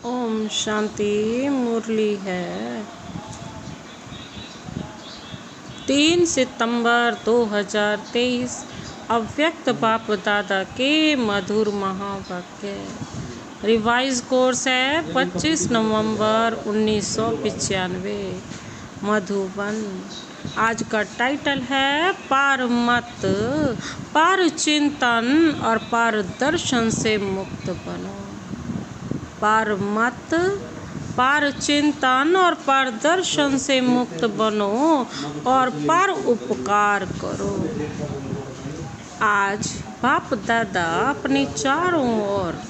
ओम शांति। मुरली है 3 सितंबर 2023। अव्यक्त बाप दादा के मधुर महावाक्य। रिवाइज कोर्स है 25 नवंबर 1995 मधुबन। आज का टाइटल है पार मत, पार चिंतन और पार दर्शन से मुक्त बनो। पार मत, पार चिंतन और पार दर्शन से मुक्त बनो और पार उपकार करो। आज बाप दादा अपने चारों ओर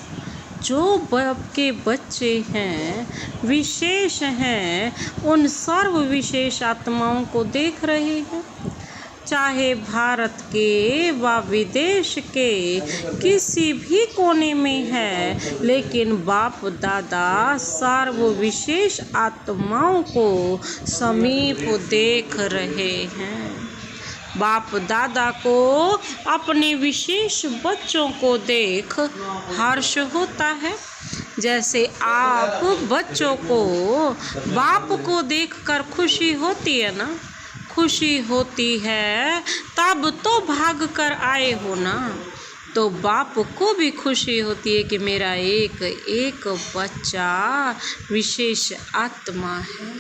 जो बाप के बच्चे हैं, विशेष हैं, उन सर्व विशेष आत्माओं को देख रहे हैं। चाहे भारत के व विदेश के किसी भी कोने में है, लेकिन बाप दादा सर्व विशेष आत्माओं को समीप देख रहे हैं। बाप दादा को अपने विशेष बच्चों को देख हर्ष होता है। जैसे आप बच्चों को बाप को देखकर खुशी होती है ना, खुशी होती है, तब तो भाग कर आए हो ना। तो बाप को भी खुशी होती है कि मेरा एक एक बच्चा विशेष आत्मा है।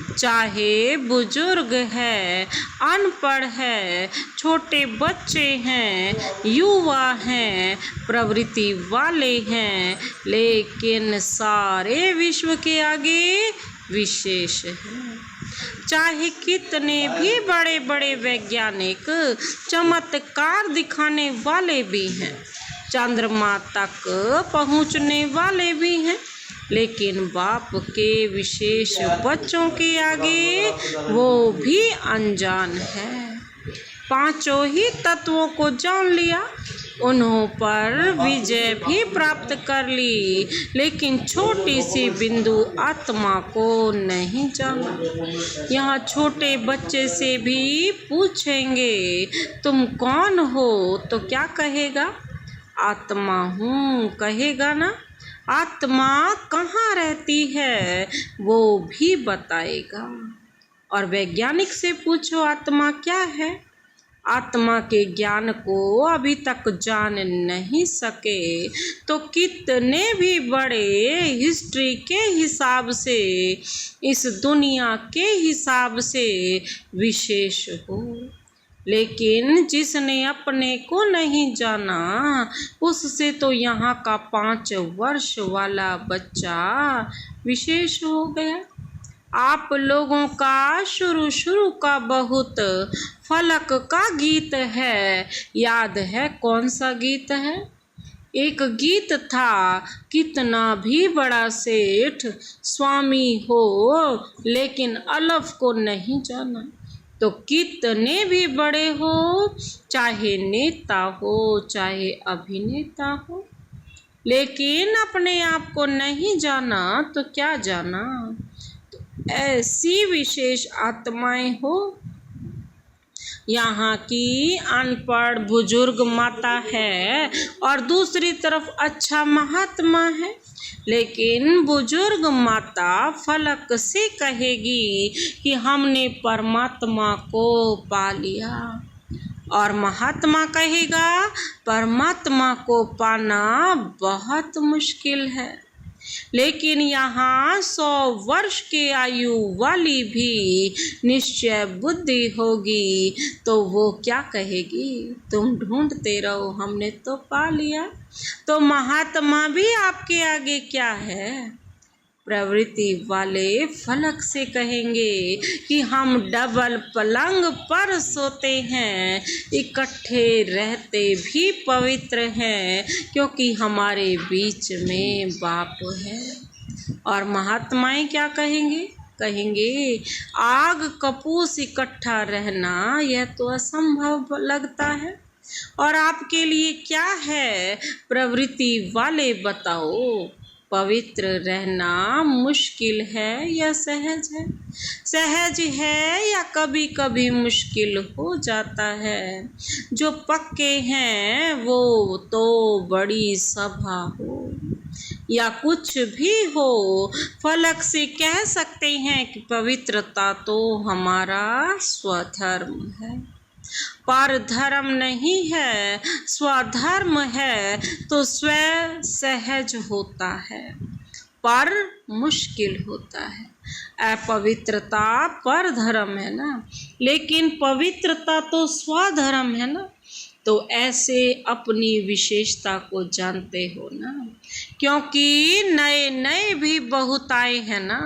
चाहे बुजुर्ग है, अनपढ़ है, छोटे बच्चे हैं, युवा हैं, प्रवृत्ति वाले हैं, लेकिन सारे विश्व के आगे विशेष हैं। चाहे कितने भी बड़े बड़े वैज्ञानिक चमत्कार दिखाने वाले भी हैं, चंद्रमा तक पहुंचने वाले भी हैं, लेकिन बाप के विशेष बच्चों के आगे वो भी अनजान है। पांचों ही तत्वों को जान लिया, उन्हों पर विजय भी प्राप्त कर ली, लेकिन छोटी सी बिंदु आत्मा को नहीं जाना। यहाँ छोटे बच्चे से भी पूछेंगे तुम कौन हो, तो क्या कहेगा? आत्मा हूँ कहेगा ना। आत्मा कहाँ रहती है वो भी बताएगा। और वैज्ञानिक से पूछो आत्मा क्या है, आत्मा के ज्ञान को अभी तक जान नहीं सके, तो कितने भी बड़े हिस्ट्री के हिसाब से, इस दुनिया के हिसाब से विशेष हो, लेकिन जिसने अपने को नहीं जाना, उससे तो यहाँ का 5 वर्ष वाला बच्चा विशेष हो गया। आप लोगों का शुरू का बहुत फलक का गीत है, याद है कौन सा गीत है? एक गीत था, कितना भी बड़ा सेठ स्वामी हो, लेकिन अलफ को नहीं जाना। तो कितने भी बड़े हो, चाहे नेता हो चाहे अभिनेता हो, लेकिन अपने आप को नहीं जाना तो क्या जाना। तो ऐसी विशेष आत्माएं हो। यहाँ की अनपढ़ बुजुर्ग माता है और दूसरी तरफ अच्छा महात्मा है, लेकिन बुजुर्ग माता फलक से कहेगी कि हमने परमात्मा को पा लिया, और महात्मा कहेगा परमात्मा को पाना बहुत मुश्किल है। लेकिन यहाँ 100 वर्ष के आयु वाली भी निश्चय बुद्धि होगी, तो वो क्या कहेगी? तुम ढूंढते रहो, हमने तो पा लिया। तो महात्मा भी आपके आगे क्या है? प्रवृत्ति वाले फलक से कहेंगे कि हम डबल पलंग पर सोते हैं, इकट्ठे रहते भी पवित्र हैं, क्योंकि हमारे बीच में बाप है। और महात्माएं क्या कहेंगे? कहेंगे आग कपूस इकट्ठा रहना यह तो असंभव लगता है। और आपके लिए क्या है? प्रवृत्ति वाले बताओ, पवित्र रहना मुश्किल है या सहज है? सहज है या कभी कभी मुश्किल हो जाता है? जो पक्के हैं वो तो बड़ी सभा हो, या कुछ भी हो, फलक से कह सकते हैं कि पवित्रता तो हमारा स्वधर्म है। पर धर्म नहीं है, स्वधर्म है तो स्वयं सहज होता है, पर मुश्किल होता है। अपवित्रता पर धर्म है ना, लेकिन पवित्रता तो स्वधर्म है ना। तो ऐसे अपनी विशेषता को जानते हो ना, क्योंकि नए नए भी बहुत आए हैं ना,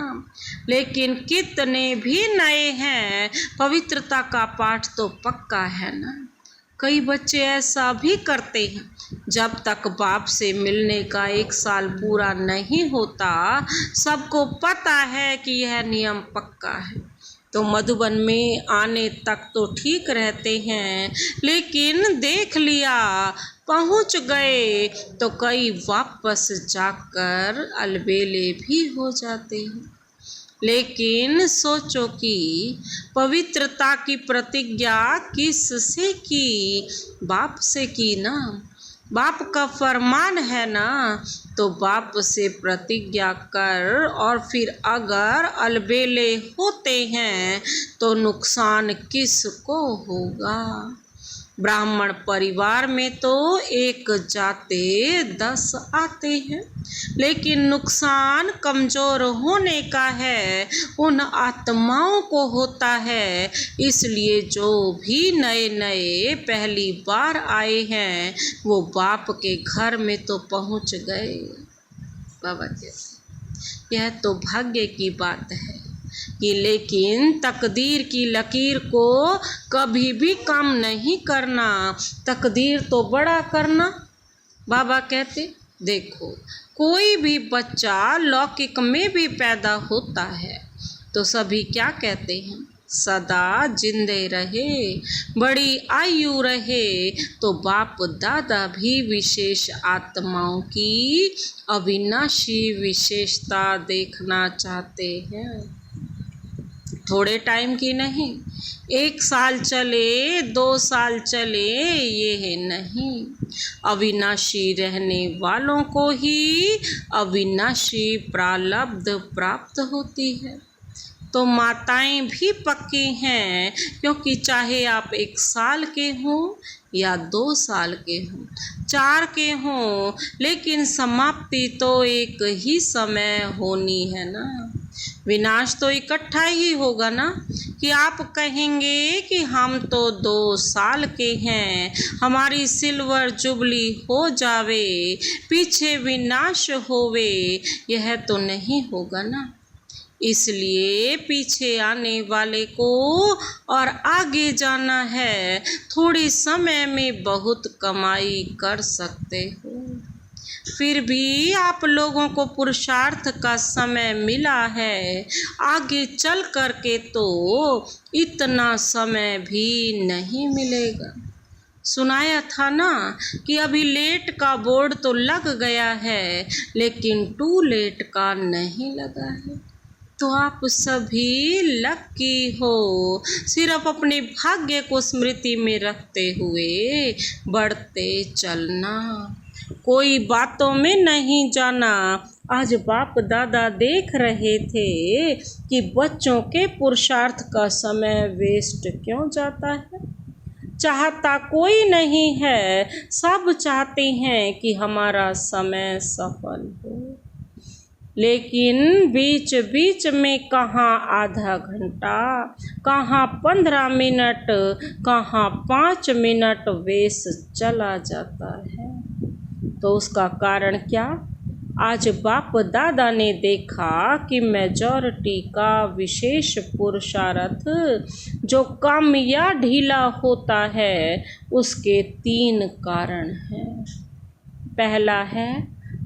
लेकिन कितने भी नए हैं, पवित्रता का पाठ तो पक्का है ना। कई बच्चे ऐसा भी करते हैं, जब तक बाप से मिलने का 1 साल पूरा नहीं होता, सबको पता है कि यह नियम पक्का है, तो मधुबन में आने तक तो ठीक रहते हैं, लेकिन देख लिया पहुंच गए तो कई वापस जाकर अलबेले भी हो जाते हैं। लेकिन सोचो कि पवित्रता की प्रतिज्ञा किससे की? बाप से की ना। बाप का फरमान है ना, तो बाप से प्रतिज्ञा कर, और फिर अगर अलबेले होते हैं तो नुकसान किसको होगा? ब्राह्मण परिवार में तो 1 जाते 10 आते हैं, लेकिन नुकसान कमज़ोर होने का है, उन आत्माओं को होता है। इसलिए जो भी नए नए पहली बार आए हैं, वो बाप के घर में तो पहुंच गए। बाबा कहते यह तो भाग्य की बात है कि, लेकिन तकदीर की लकीर को कभी भी कम नहीं करना, तकदीर तो बड़ा करना। बाबा कहते देखो, कोई भी बच्चा लौकिक में भी पैदा होता है तो सभी क्या कहते हैं? सदा जिंदे रहे, बड़ी आयु रहे। तो बाप दादा भी विशेष आत्माओं की अविनाशी विशेषता देखना चाहते हैं, थोड़े टाइम की नहीं। 1 साल चले, 2 साल चले, ये नहीं। अविनाशी रहने वालों को ही अविनाशी प्रारब्ध प्राप्त होती है। तो माताएं भी पक्की हैं, क्योंकि चाहे आप 1 साल के हों या 2 साल के हों, 4 के हों, लेकिन समाप्ति तो एक ही समय होनी है ना। विनाश तो इकट्ठा ही होगा ना, कि आप कहेंगे कि हम तो 2 साल के हैं, हमारी सिल्वर जुबली हो जावे, पीछे विनाश होवे, यह तो नहीं होगा ना। इसलिए पीछे आने वाले को और आगे जाना है, थोड़े समय में बहुत कमाई कर सकते हो। फिर भी आप लोगों को पुरुषार्थ का समय मिला है, आगे चल कर के तो इतना समय भी नहीं मिलेगा। सुनाया था ना कि अभी लेट का बोर्ड तो लग गया है, लेकिन टू लेट का नहीं लगा है। तो आप सभी लकी हो, सिर्फ अपने भाग्य को स्मृति में रखते हुए बढ़ते चलना, कोई बातों में नहीं जाना। आज बाप दादा देख रहे थे कि बच्चों के पुरुषार्थ का समय वेस्ट क्यों जाता है। चाहता कोई नहीं है, सब चाहते हैं कि हमारा समय सफल हो, लेकिन बीच बीच में कहाँ आधा घंटा, कहाँ 15 मिनट, कहाँ 5 मिनट वेस्ट चला जाता है। तो उसका कारण क्या? आज बाप दादा ने देखा कि मेजॉरिटी का विशेष पुरुषार्थ जो कम या ढीला होता है, उसके 3 कारण हैं। पहला है,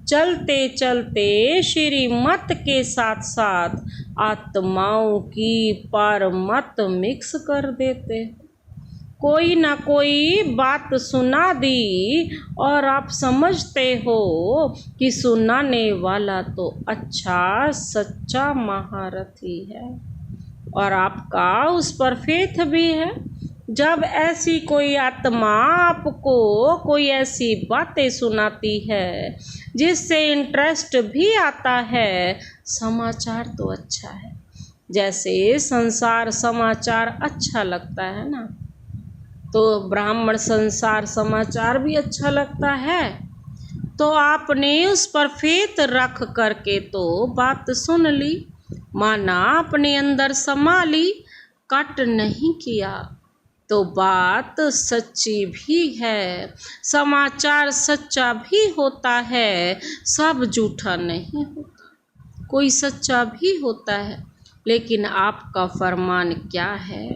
चलते चलते श्रीमत के साथ साथ आत्माओं की पारमत मिक्स कर देते। कोई ना कोई बात सुना दी और आप समझते हो कि सुनाने वाला तो अच्छा सच्चा महारथी है, और आपका उस पर फेथ भी है जब ऐसी कोई आत्मा आपको कोई ऐसी बातें सुनाती है जिससे इंटरेस्ट भी आता है, समाचार तो अच्छा है। जैसे संसार समाचार अच्छा लगता है ना, तो ब्राह्मण संसार समाचार भी अच्छा लगता है। तो आपने उस पर फेथ रख करके तो बात सुन ली, माना अपने अंदर समा ली, कट नहीं किया, तो बात सच्ची भी है। समाचार सच्चा भी होता है, सब झूठा नहीं होता, कोई सच्चा भी होता है। लेकिन आपका फरमान क्या है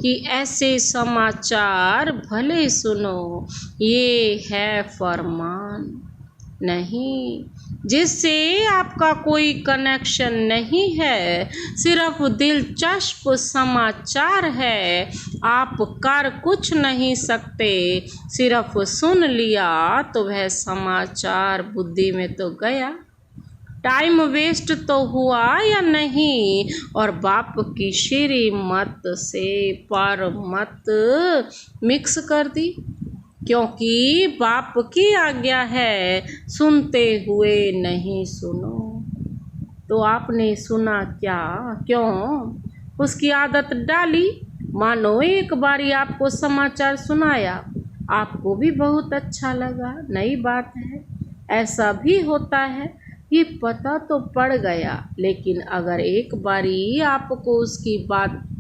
कि ऐसे समाचार भले सुनो, ये है फरमान नहीं। जिससे आपका कोई कनेक्शन नहीं है, सिर्फ दिलचस्प समाचार है, आप कर कुछ नहीं सकते, सिर्फ सुन लिया तो वह समाचार बुद्धि में तो गया, टाइम वेस्ट तो हुआ या नहीं, और बाप की श्रीमत से पर मत मिक्स कर दी, क्योंकि बाप की आज्ञा है सुनते हुए नहीं सुनो। तो आपने सुना क्या, क्यों उसकी आदत डाली? मानो एक बारी आपको समाचार सुनाया, आपको भी बहुत अच्छा लगा, नई बात है, ऐसा भी होता है, ये पता तो पड़ गया। लेकिन अगर एक बारी आपको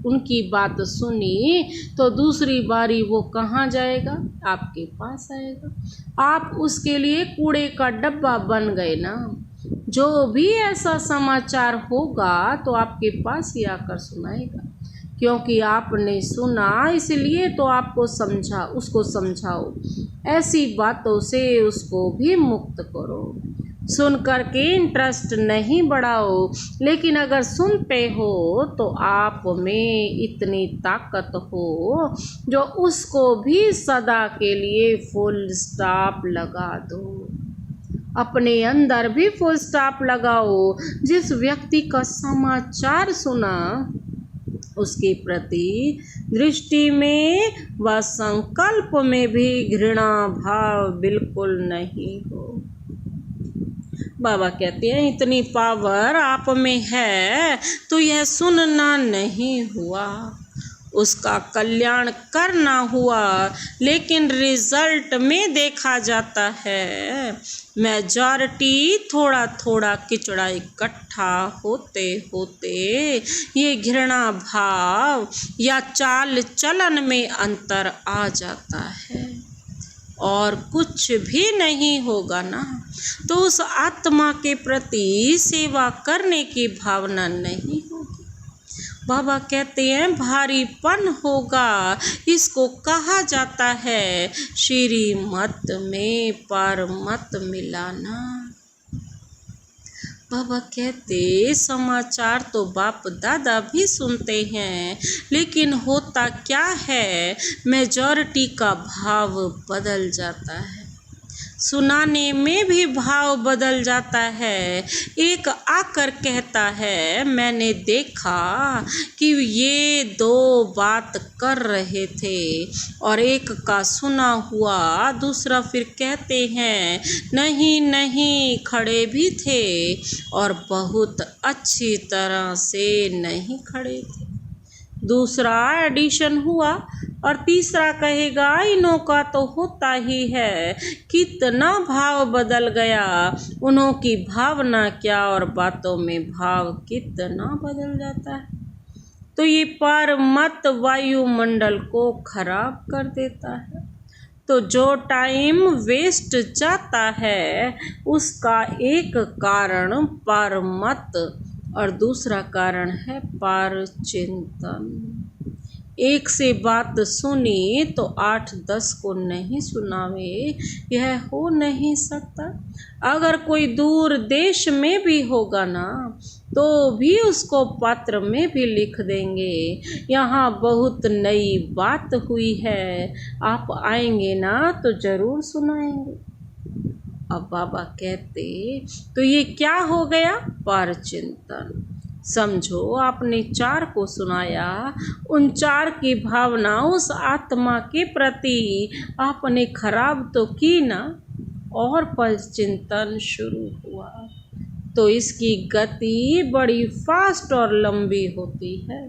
उनकी बात सुनी तो दूसरी बारी वो कहाँ जाएगा, आपके पास आएगा। आप उसके लिए कूड़े का डब्बा बन गए ना। जो भी ऐसा समाचार होगा तो आपके पास ही आकर सुनाएगा, क्योंकि आपने सुना, इसलिए तो आपको उसको समझाओ, ऐसी बातों से उसको भी मुक्त करो। सुन करके इंटरेस्ट नहीं बढ़ाओ, लेकिन अगर सुनते हो तो आप में इतनी ताकत हो जो उसको भी सदा के लिए फुल स्टॉप लगा दो। अपने अंदर भी फुल स्टॉप लगाओ। जिस व्यक्ति का समाचार सुना उसके प्रति दृष्टि में व संकल्प में भी घृणा भाव बिल्कुल नहीं हो। बाबा कहते हैं इतनी पावर आप में है तो यह सुनना नहीं हुआ, उसका कल्याण करना हुआ। लेकिन रिजल्ट में देखा जाता है मेजॉरिटी थोड़ा थोड़ा किचड़ा इकट्ठा होते होते ये घृणा भाव या चाल चलन में अंतर आ जाता है, और कुछ भी नहीं होगा ना, तो उस आत्मा के प्रति सेवा करने की भावना नहीं होगी। बाबा कहते हैं भारीपन होगा, इसको कहा जाता है श्रीमत में परमत मिलाना। बाबा कहते समाचार तो बाप दादा भी सुनते हैं, लेकिन होता क्या है मेजॉरिटी का भाव बदल जाता है, सुनाने में भी भाव बदल जाता है। एक आकर कहता है मैंने देखा कि ये दो बात कर रहे थे, और एक का सुना हुआ, दूसरा फिर कहते हैं नहीं नहीं खड़े भी थे और बहुत अच्छी तरह से नहीं खड़े थे। दूसरा एडिशन हुआ और तीसरा कहेगा इन्हों का तो होता ही है। कितना भाव बदल गया, उन्हों की भावना क्या और बातों में भाव कितना बदल जाता है। तो ये परमत वायुमंडल को खराब कर देता है। तो जो टाइम वेस्ट जाता है उसका एक कारण परमत और दूसरा कारण है पर चिंतन। एक से बात सुनी तो 8-10 को नहीं सुनावे, यह हो नहीं सकता। अगर कोई दूर देश में भी होगा ना तो भी उसको पत्र में भी लिख देंगे यहाँ बहुत नई बात हुई है, आप आएंगे ना तो ज़रूर सुनाएंगे। अब बाबा कहते तो ये क्या हो गया पर चिंतन। समझो आपने 4 को सुनाया, उन 4 की भावना उस आत्मा के प्रति आपने खराब तो की ना, और पर चिंतन शुरू हुआ तो इसकी गति बड़ी फास्ट और लंबी होती है।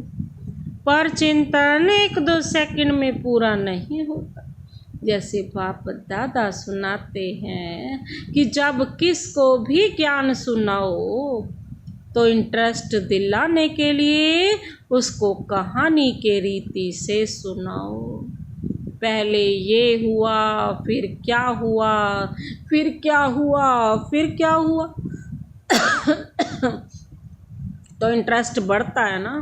पर चिंतन 1-2 सेकंड में पूरा नहीं होता। जैसे बाप दादा सुनाते हैं कि जब किसको भी ज्ञान सुनाओ तो इंटरेस्ट दिलाने के लिए उसको कहानी के रीति से सुनाओ। पहले ये हुआ, फिर क्या हुआ, फिर क्या हुआ, फिर क्या हुआ तो इंटरेस्ट बढ़ता है ना।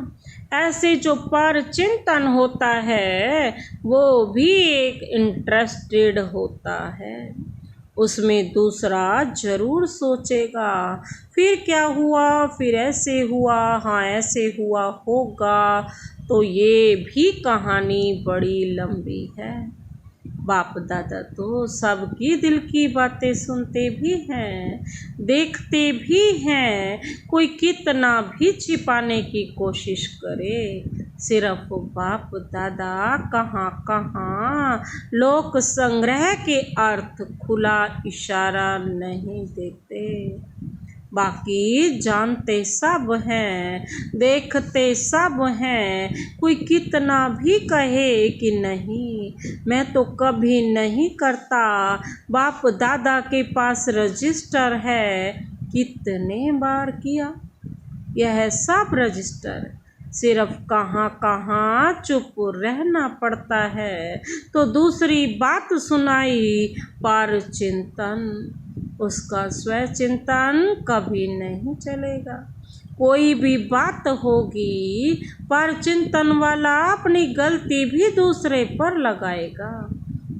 ऐसे जो पर चिंतन होता है वो भी एक इंटरेस्टेड होता है, उसमें दूसरा जरूर सोचेगा फिर क्या हुआ, फिर ऐसे हुआ, हाँ ऐसे हुआ होगा। तो ये भी कहानी बड़ी लंबी है। बाप दादा तो सबकी दिल की बातें सुनते भी हैं, देखते भी हैं। कोई कितना भी छिपाने की कोशिश करे, सिर्फ बाप दादा कहाँ कहाँ लोक संग्रह के अर्थ खुला इशारा नहीं देते। बाकी जानते सब हैं, देखते सब हैं। कोई कितना भी कहे कि नहीं मैं तो कभी नहीं करता, बाप दादा के पास रजिस्टर है, कितने बार किया। यह सब रजिस्टर सिर्फ कहाँ कहाँ चुप रहना पड़ता है तो दूसरी बात सुनाई, पर चिंतन उसका स्वचिंतन कभी नहीं चलेगा। कोई भी बात होगी पर चिंतन वाला अपनी गलती भी दूसरे पर लगाएगा,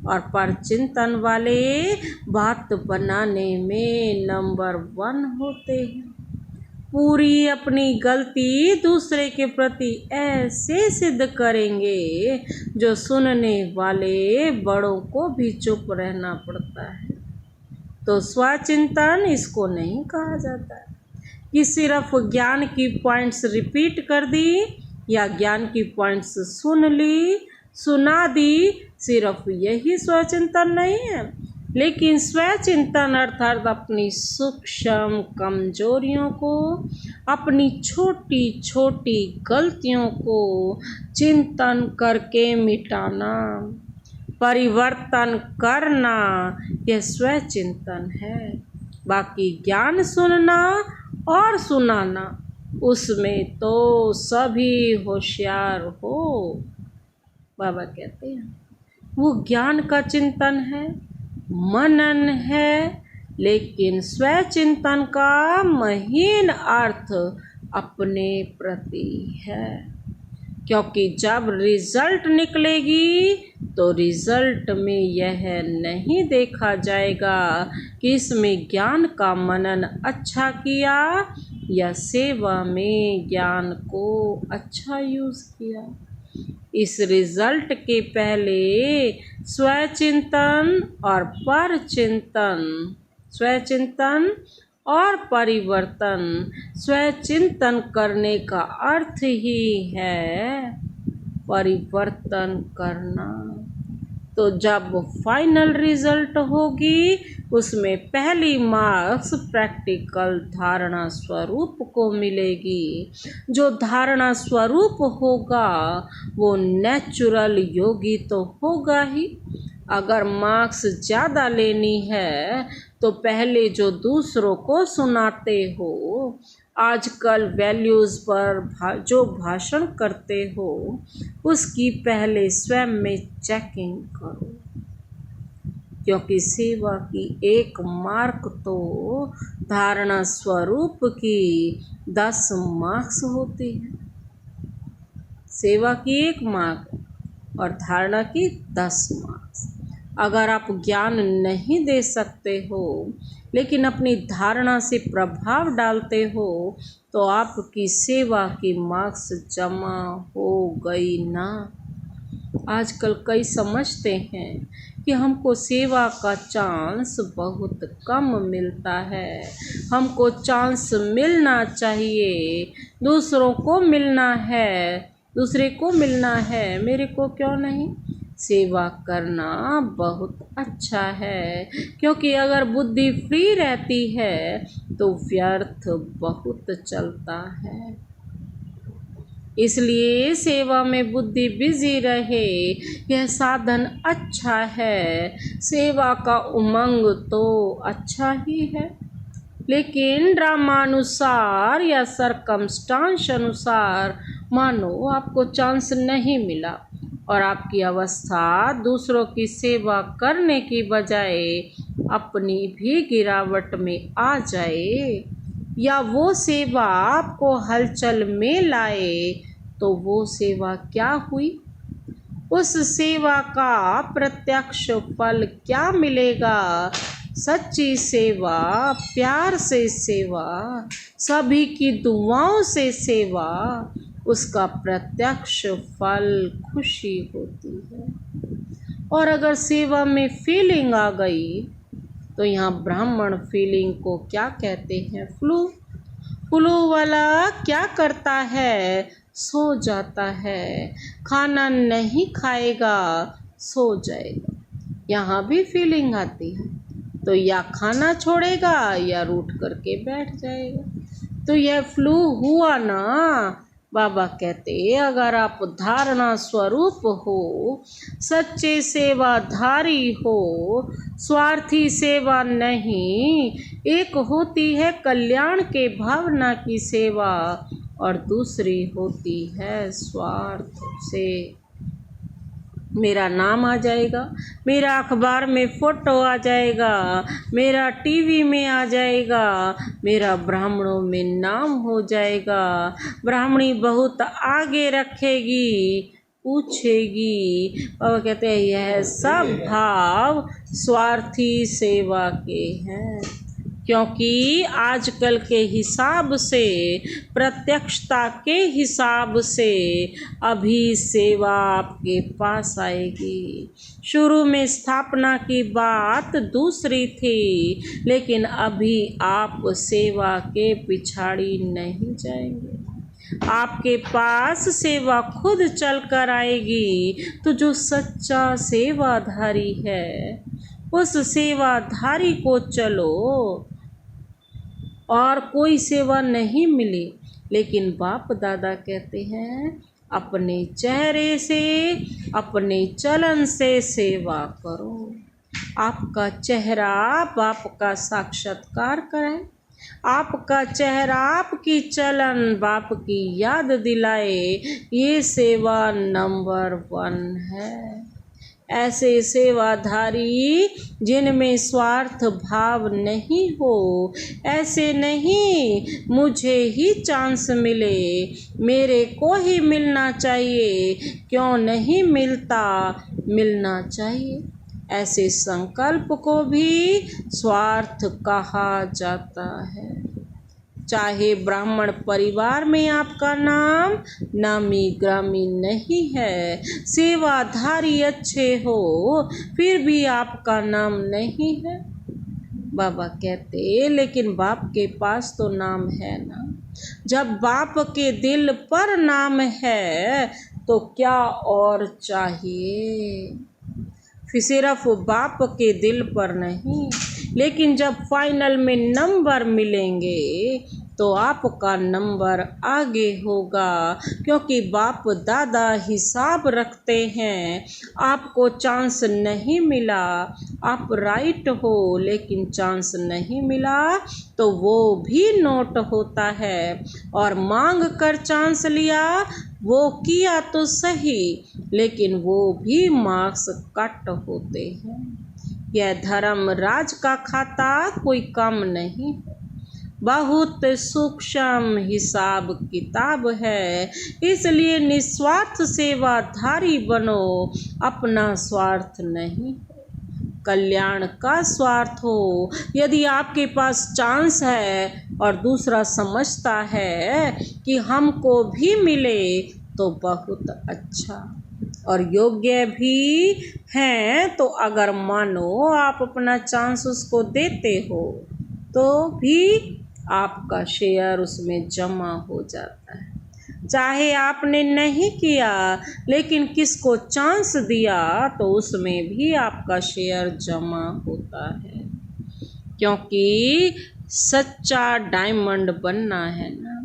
और पर चिंतन वाले बात बनाने में नंबर 1 होते हैं। पूरी अपनी गलती दूसरे के प्रति ऐसे सिद्ध करेंगे जो सुनने वाले बड़ों को भी चुप रहना पड़ता है। तो स्वचिंतन इसको नहीं कहा जाता कि सिर्फ ज्ञान की पॉइंट्स रिपीट कर दी या ज्ञान की पॉइंट्स सुन ली, सुना दी, सिर्फ यही स्वचिंतन नहीं है। लेकिन स्वचिंतन अर्थात अपनी सूक्ष्म कमजोरियों को, अपनी छोटी छोटी गलतियों को चिंतन करके मिटाना, परिवर्तन करना, यह स्वचिंतन है। बाकी ज्ञान सुनना और सुनाना उसमें तो सभी होशियार हो। बाबा कहते हैं वो ज्ञान का चिंतन है, मनन है, लेकिन स्वचिंतन का महीन अर्थ अपने प्रति है। क्योंकि जब रिजल्ट निकलेगी तो रिजल्ट में यह नहीं देखा जाएगा कि इसमें ज्ञान का मनन अच्छा किया या सेवा में ज्ञान को अच्छा यूज़ किया। इस रिजल्ट के पहले स्वचिंतन और परचिंतन, स्वचिंतन और परिवर्तन। स्वचिंतन करने का अर्थ ही है परिवर्तन करना। तो जब फाइनल रिजल्ट होगी उसमें पहली मार्क्स प्रैक्टिकल धारणा स्वरूप को मिलेगी। जो धारणा स्वरूप होगा वो नेचुरल योगी तो होगा ही। अगर मार्क्स ज़्यादा लेनी है तो पहले जो दूसरों को सुनाते हो, आजकल वैल्यूज़ पर जो भाषण करते हो, उसकी पहले स्वयं में चेकिंग करो। क्योंकि सेवा की एक मार्क तो धारणा स्वरूप की 10 मार्क्स होती है। सेवा की 1 मार्क और धारणा की 10 मार्क्स। अगर आप ज्ञान नहीं दे सकते हो लेकिन अपनी धारणा से प्रभाव डालते हो तो आपकी सेवा की मार्क्स जमा हो गई ना। आजकल कई समझते हैं कि हमको सेवा का चांस बहुत कम मिलता है। हमको चांस मिलना चाहिए, दूसरे को मिलना है, मेरे को क्यों नहीं। सेवा करना बहुत अच्छा है, क्योंकि अगर बुद्धि फ्री रहती है तो व्यर्थ बहुत चलता है। इसलिए सेवा में बुद्धि बिजी रहे, यह साधन अच्छा है। सेवा का उमंग तो अच्छा ही है, लेकिन ड्रामानुसार या सरकमस्टांस अनुसार मानो आपको चांस नहीं मिला और आपकी अवस्था दूसरों की सेवा करने की बजाय अपनी भी गिरावट में आ जाए, या वो सेवा आपको हलचल में लाए, तो वो सेवा क्या हुई। उस सेवा का प्रत्यक्ष फल क्या मिलेगा। सच्ची सेवा, प्यार से सेवा, सभी की दुआओं से सेवा, उसका प्रत्यक्ष फल खुशी होती है। और अगर सेवा में फीलिंग आ गई तो यहाँ ब्राह्मण फीलिंग को क्या कहते हैं, फ्लू वाला क्या करता है, सो जाता है, खाना नहीं खाएगा, सो जाएगा। यहाँ भी फीलिंग आती है तो या खाना छोड़ेगा या रूठ करके बैठ जाएगा। तो यह फ्लू हुआ ना। बाबा कहते अगर आप धारणा स्वरूप हो, सच्चे सेवाधारी हो, स्वार्थी सेवा नहीं, एक होती है कल्याण के भावना की सेवा और दूसरी होती है स्वार्थ से। मेरा नाम आ जाएगा, मेरा अखबार में फ़ोटो आ जाएगा, मेरा टीवी में आ जाएगा, मेरा ब्राह्मणों में नाम हो जाएगा, ब्राह्मणी बहुत आगे रखेगी, पूछेगी। बाबा कहते हैं यह सब भाव स्वार्थी सेवा के हैं, क्योंकि आजकल के हिसाब से, प्रत्यक्षता के हिसाब से अभी सेवा आपके पास आएगी। शुरू में स्थापना की बात दूसरी थी, लेकिन अभी आप सेवा के पिछाड़ी नहीं जाएंगे। आपके पास सेवा खुद चल कर आएगी। तो जो सच्चा सेवाधारी है, उस सेवाधारी को चलो। और कोई सेवा नहीं मिली, लेकिन बाप दादा कहते हैं अपने चेहरे से, अपने चलन से सेवा करो। आपका चेहरा बाप का साक्षात्कार करे, आपका चेहरा आपकी चलन बाप की याद दिलाए, ये सेवा नंबर 1 है। ऐसे सेवाधारी जिनमें स्वार्थ भाव नहीं हो, ऐसे नहीं मुझे ही चांस मिले, मेरे को ही मिलना चाहिए, क्यों नहीं मिलता, मिलना चाहिए, ऐसे संकल्प को भी स्वार्थ कहा जाता है। चाहे ब्राह्मण परिवार में आपका नाम नामी ग्रामी नहीं है, सेवाधारी अच्छे हो, फिर भी आपका नाम नहीं है। बाबा कहते लेकिन बाप के पास तो नाम है ना। जब बाप के दिल पर नाम है तो क्या और चाहिए। फिर सिर्फ बाप के दिल पर नहीं, लेकिन जब फाइनल में नंबर मिलेंगे तो आपका नंबर आगे होगा, क्योंकि बाप दादा हिसाब रखते हैं। आपको चांस नहीं मिला, आप राइट हो, लेकिन चांस नहीं मिला तो वो भी नोट होता है। और मांग कर चांस लिया, वो किया तो सही, लेकिन वो भी मार्क्स कट होते हैं। यह धर्म राज का खाता कोई कम नहीं, बहुत सूक्ष्म हिसाब किताब है। इसलिए निस्वार्थ सेवाधारी बनो, अपना स्वार्थ नहीं, कल्याण का स्वार्थ हो। यदि आपके पास चांस है और दूसरा समझता है कि हमको भी मिले तो बहुत अच्छा, और योग्य भी हैं, तो अगर मानो आप अपना चांस उसको देते हो तो भी आपका शेयर उसमें जमा हो जाता है। चाहे आपने नहीं किया लेकिन किसको चांस दिया तो उसमें भी आपका शेयर जमा होता है, क्योंकि सच्चा डायमंड बनना है ना,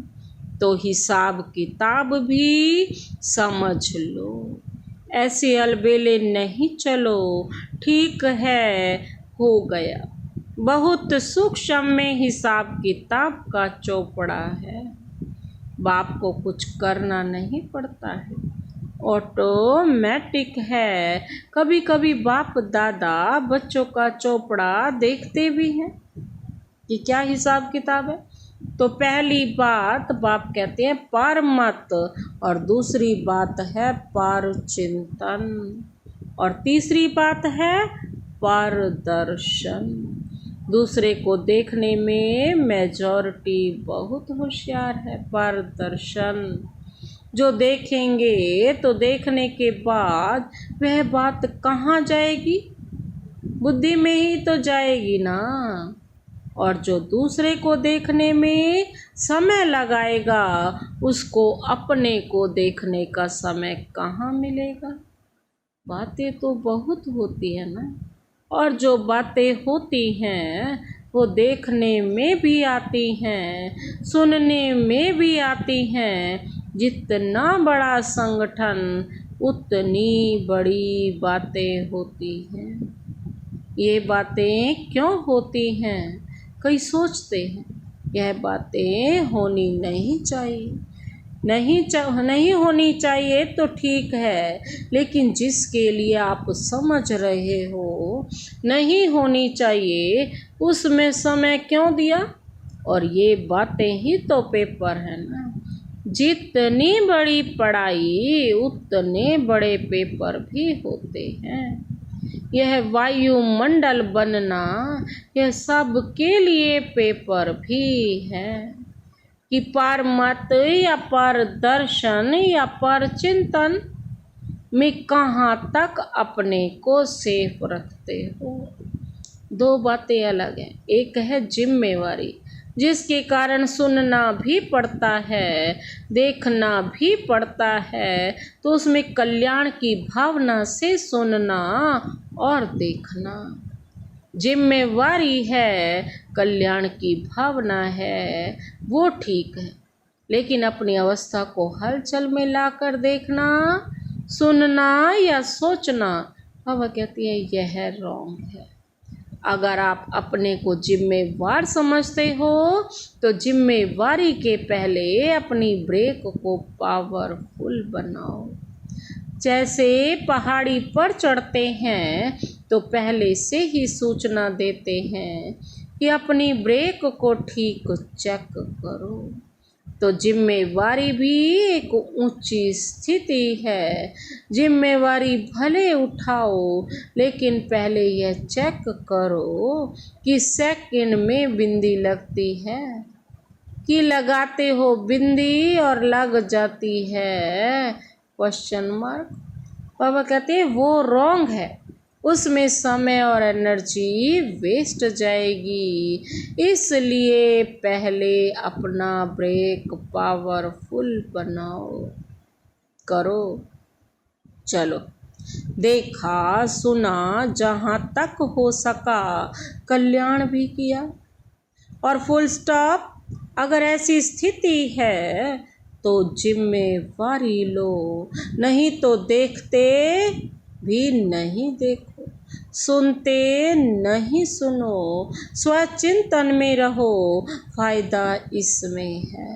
तो हिसाब किताब भी समझ लो। ऐसे अलबेले नहीं चलो, ठीक है हो गया। बहुत सूक्ष्म में हिसाब किताब का चौपड़ा है, बाप को कुछ करना नहीं पड़ता है, ऑटोमेटिक है। कभी कभी बाप दादा बच्चों का चौपड़ा देखते भी हैं कि क्या हिसाब किताब है। तो पहली बात बाप कहते हैं पार मत, और दूसरी बात है पार चिंतन, और तीसरी बात है पारदर्शन। दूसरे को देखने में मेजॉरिटी बहुत होशियार है। पारदर्शन जो देखेंगे तो देखने के बाद वह बात कहाँ जाएगी, बुद्धि में ही तो जाएगी ना। और जो दूसरे को देखने में समय लगाएगा उसको अपने को देखने का समय कहाँ मिलेगा। बातें तो बहुत होती है ना, और जो बातें होती हैं वो देखने में भी आती हैं, सुनने में भी आती हैं। जितना बड़ा संगठन उतनी बड़ी बातें होती हैं। ये बातें क्यों होती हैं, कई सोचते हैं यह बातें होनी नहीं चाहिए, नहीं होनी चाहिए तो ठीक है, लेकिन जिसके लिए आप समझ रहे हो नहीं होनी चाहिए उसमें समय क्यों दिया। और ये बातें ही तो पेपर है ना। जितनी बड़ी पढ़ाई उतने बड़े पेपर भी होते हैं। यह वायुमंडल बनना यह सबके लिए पेपर भी है कि पार मत या पार दर्शन या पार चिंतन में कहाँ तक अपने को सेफ रखते हो। दो बातें अलग हैं। एक है जिम्मेवारी, जिसके कारण सुनना भी पड़ता है, देखना भी पड़ता है, तो उसमें कल्याण की भावना से सुनना और देखना। जिम्मेवारी है, कल्याण की भावना है, वो ठीक है, लेकिन अपनी अवस्था को हलचल में लाकर देखना, सुनना या सोचना, बाबा कहती है यह रॉन्ग है। अगर आप अपने को जिम्मेवार समझते हो तो जिम्मेवारी के पहले अपनी ब्रेक को पावरफुल बनाओ। जैसे पहाड़ी पर चढ़ते हैं तो पहले से ही सूचना देते हैं कि अपनी ब्रेक को ठीक चेक करो। तो जिम्मेवारी भी एक ऊंची स्थिति है। जिम्मेवारी भले उठाओ, लेकिन पहले यह चेक करो कि सेकंड में बिंदी लगती है कि लगाते हो बिंदी और लग जाती है क्वेश्चन मार्क। बाबा कहते हैं वो रॉन्ग है, उसमें समय और एनर्जी वेस्ट जाएगी। इसलिए पहले अपना ब्रेक पावरफुल बनाओ, करो। चलो, देखा सुना, जहाँ तक हो सका कल्याण भी किया और फुल स्टॉप। अगर ऐसी स्थिति है तो जिम्मेवारी लो, नहीं तो देखते भी नहीं देखो, सुनते नहीं सुनो, स्वचिंतन में रहो, फायदा इसमें है।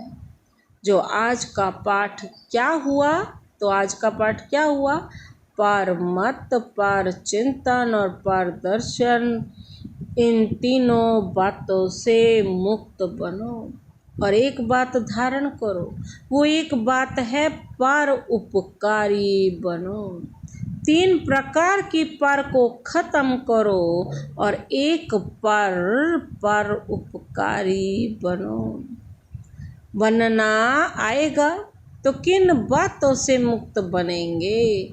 जो आज का पाठ क्या हुआ, तो आज का पाठ क्या हुआ, पार मत, पार चिंतन और पार दर्शन, इन तीनों बातों से मुक्त बनो। और एक बात धारण करो, वो एक बात है पर उपकारी बनो। 3 प्रकार की पर को खत्म करो और एक पर उपकारी बनो। बनना आएगा तो किन बातों से मुक्त बनेंगे?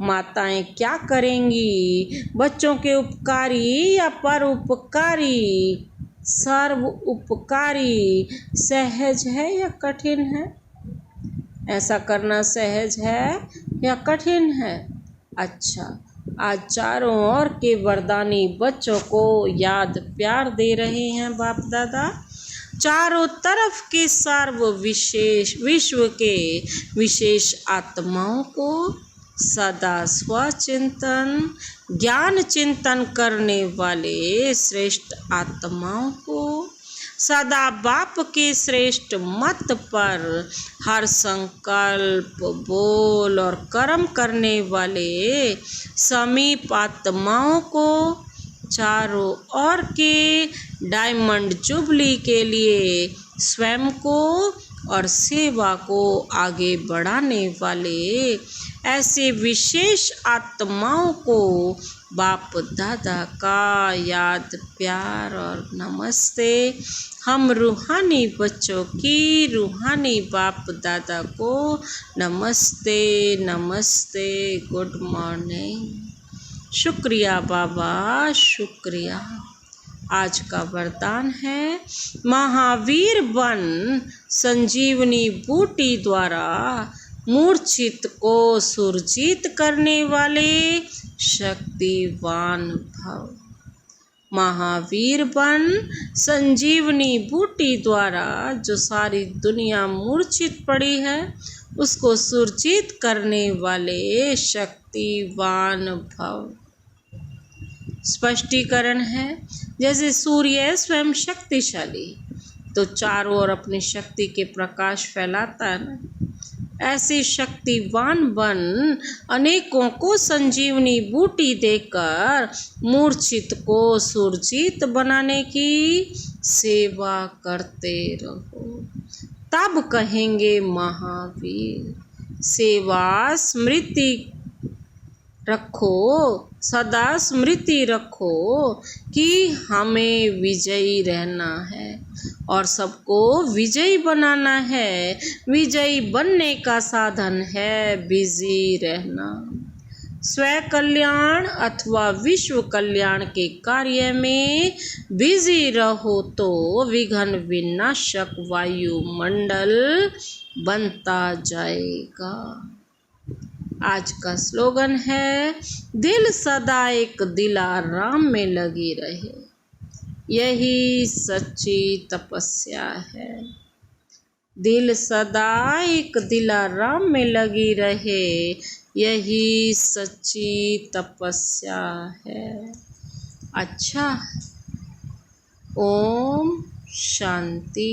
माताएं क्या करेंगी, बच्चों के उपकारी या परोपकारी, सर्व उपकारी सहज है या कठिन है? ऐसा करना सहज है या कठिन है? अच्छा, आज चारों ओर के वरदानी बच्चों को याद प्यार दे रहे हैं बाप दादा। चारों तरफ के सर्व विशेष विश्व के विशेष आत्माओं को सदा स्वचिंतन ज्ञान चिंतन करने वाले श्रेष्ठ आत्माओं को सदा बाप के श्रेष्ठ मत पर हर संकल्प बोल और कर्म करने वाले समीप आत्माओं को चारों ओर के डायमंड जुबली के लिए स्वयं को और सेवा को आगे बढ़ाने वाले ऐसे विशेष आत्माओं को बाप दादा का याद प्यार और नमस्ते। हम रूहानी बच्चों की रूहानी बाप दादा को नमस्ते नमस्ते, गुड मॉर्निंग। शुक्रिया बाबा, शुक्रिया। आज का वरदान है, महावीर बन संजीवनी बूटी द्वारा मूर्छित को सुरजीत करने वाले शक्तिवान भव। महावीर बन संजीवनी बूटी द्वारा जो सारी दुनिया मूर्छित पड़ी है उसको सुरजीत करने वाले शक्तिवान भव। स्पष्टीकरण है, जैसे सूर्य स्वयं शक्तिशाली तो चारों ओर अपनी शक्ति के प्रकाश फैलाता है ना, ऐसे शक्तिवान बन अनेकों को संजीवनी बूटी देकर मूर्छित को सुरजीत बनाने की सेवा करते रहो। तब कहेंगे महावीर। सेवा स्मृति रखो, सदा स्मृति रखो कि हमें विजयी रहना है और सबको विजयी बनाना है। विजयी बनने का साधन है बिजी रहना। स्व कल्याण अथवा विश्व कल्याण के कार्य में बिजी रहो तो विघ्न विनाशक वायुमंडल बनता जाएगा। आज का स्लोगन है, दिल सदा एक दिलाराम में लगी रहे, यही सच्ची तपस्या है। दिल सदा एक दिलाराम में लगी रहे, यही सच्ची तपस्या है। अच्छा, ओम शांति।